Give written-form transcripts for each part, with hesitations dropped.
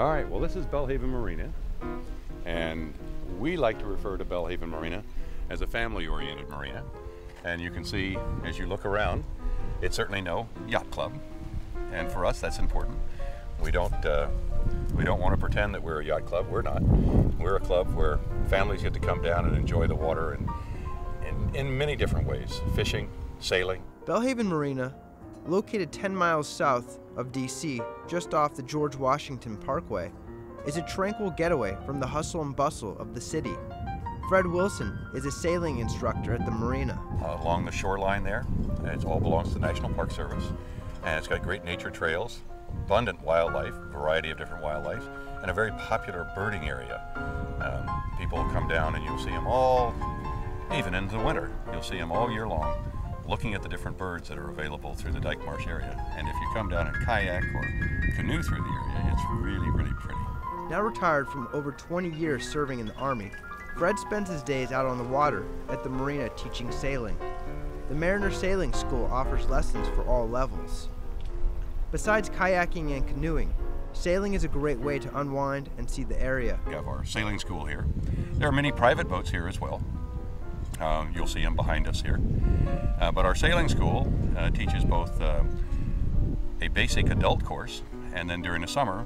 All right, well, this is Belhaven Marina, and we like to refer to Belhaven Marina as a family-oriented marina. And you can see, as you look around, it's certainly no yacht club, and for us that's important. We don't want to pretend that we're a yacht club. We're not. We're a club where families get to come down and enjoy the water in many different ways: fishing, sailing. Belhaven Marina, located 10 miles south of D.C., just off the George Washington Parkway, is a tranquil getaway from the hustle and bustle of the city. Fred Wilson is a sailing instructor at the marina. Along the shoreline there, it all belongs to the National Park Service, and it's got great nature trails, abundant wildlife, variety of different wildlife, and a very popular birding area. People come down and you'll see them all, even into the winter, you'll see them all year long, looking at the different birds that are available through the Dyke Marsh area. And if you come down and kayak or canoe through the area, it's really, really pretty. Now retired from over 20 years serving in the Army, Fred spends his days out on the water at the marina teaching sailing. The Mariner Sailing School offers lessons for all levels. Besides kayaking and canoeing, sailing is a great way to unwind and see the area. We have our sailing school here. There are many private boats here as well. You'll see them behind us here. But our sailing school teaches both a basic adult course, and then during the summer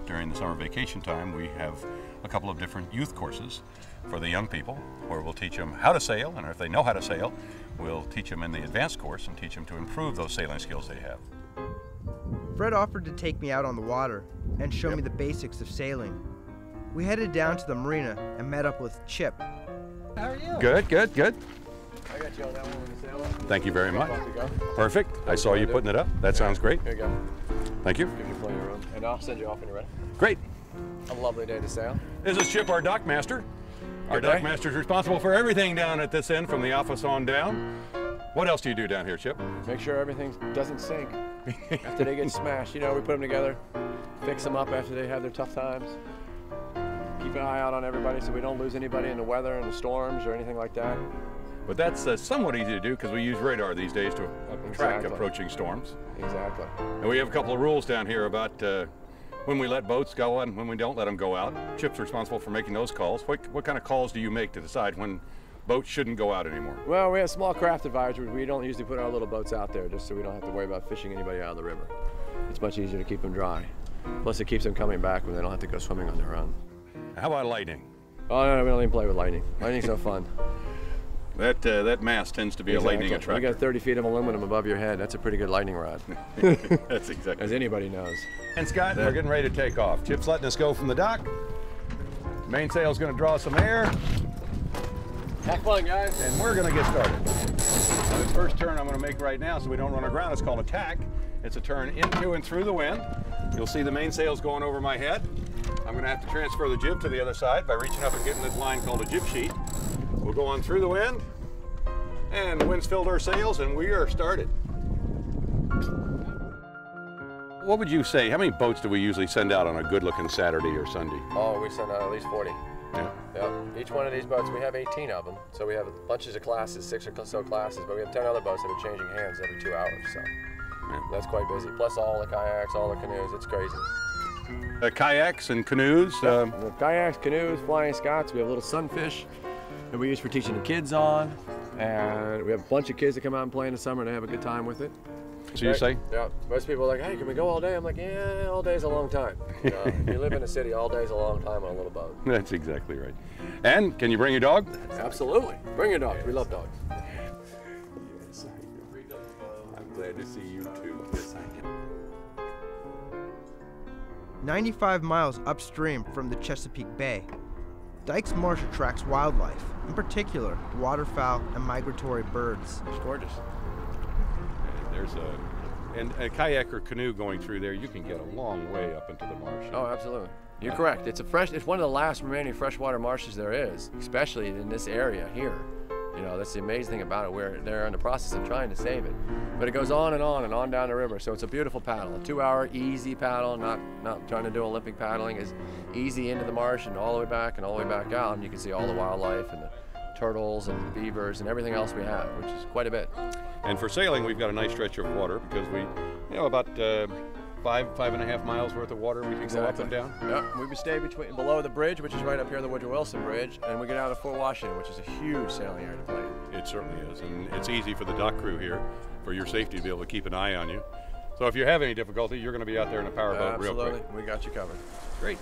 vacation time, we have a couple of different youth courses for the young people, where we'll teach them how to sail, and if they know how to sail, we'll teach them in the advanced course and teach them to improve those sailing skills they have. Fred offered to take me out on the water and show me the basics of sailing. We headed down to the marina and met up with Chip. How are you? Good, good, good. I got you on that one with the sail. Thank you very much. Perfect. I saw you putting it up. That sounds great. Here you go. Thank you. Give you plenty of room. And I'll send you off when you're ready. Great. A lovely day to sail. This is Chip, our dock master. Our dock master is responsible for everything down at this end, from the office on down. What else do you do down here, Chip? Make sure everything doesn't sink after they get smashed. You know, we put them together, fix them up after they have their tough times. Keep an eye out on everybody so we don't lose anybody in the weather and the storms or anything like that. But that's somewhat easy to do because we use radar these days to track approaching storms. Exactly. And we have a couple of rules down here about when we let boats go out and when we don't let them go out. Chip's responsible for making those calls. What kind of calls do you make to decide when boats shouldn't go out anymore? Well, we have small craft advisories. We don't usually put our little boats out there just so we don't have to worry about fishing anybody out of the river. It's much easier to keep them dry. Plus it keeps them coming back when they don't have to go swimming on their own. How about lightning? Oh, no, we don't even play with lightning. Lightning's no fun. That mast tends to be a lightning attractor. You got 30 feet of aluminum above your head. That's a pretty good lightning rod. That's exactly. As anybody knows. And Scott, we're getting ready to take off. Chip's letting us go from the dock. Mainsail's going to draw some air. Have fun, guys. And we're going to get started. Now, this first turn I'm going to make right now so we don't run aground, it's called a tack. It's a turn into and through the wind. You'll see the mainsail's going over my head. I'm going to have to transfer the jib to the other side by reaching up and getting this line called a jib sheet. We'll go on through the wind, and the wind's filled our sails, and we are started. What would you say, how many boats do we usually send out on a good-looking Saturday or Sunday? Oh, we send out at least 40. Yeah. Yep. Each one of these boats, we have 18 of them. So we have bunches of classes, 6 or so classes, but we have 10 other boats that are changing hands every 2 hours. So that's quite busy. Plus all the kayaks, all the canoes, it's crazy. Kayaks and canoes? The kayaks, canoes, flying scots. We have little sunfish that we use for teaching the kids on. And we have a bunch of kids that come out and play in the summer and they have a good time with it. So you say? Yeah. Most people are like, hey, can we go all day? I'm like, yeah, all day's a long time. If you live in a city, all day's a long time on a little boat. That's exactly right. And can you bring your dog? Absolutely. Bring your dogs. We love dogs. Yes, I do. I'm glad to see you too. Yes, I am. 95 miles upstream from the Chesapeake Bay, Dyke's Marsh attracts wildlife, in particular waterfowl and migratory birds. It's gorgeous. There's a kayak or canoe going through there, you can get a long way up into the marsh. Oh, absolutely. You're correct. It's one of the last remaining freshwater marshes there is, especially in this area here. You know, that's the amazing thing about it. They're in the process of trying to save it. But it goes on and on down the river. So it's a beautiful paddle, a 2-hour easy paddle, not trying to do Olympic paddling, is easy into the marsh and all the way back and all the way back out. And you can see all the wildlife and the turtles and beavers and everything else we have, which is quite a bit. And for sailing, we've got a nice stretch of water because we, about five and a half miles worth of water we can go up and down? Yep, we would stay below the bridge, which is right up here, the Woodrow Wilson Bridge, and we go down to Fort Washington, which is a huge sailing area to play in. It certainly is, and it's easy for the dock crew here, for your safety, to be able to keep an eye on you. So if you have any difficulty, you're going to be out there in a powerboat real quick. Absolutely, we got you covered. Great.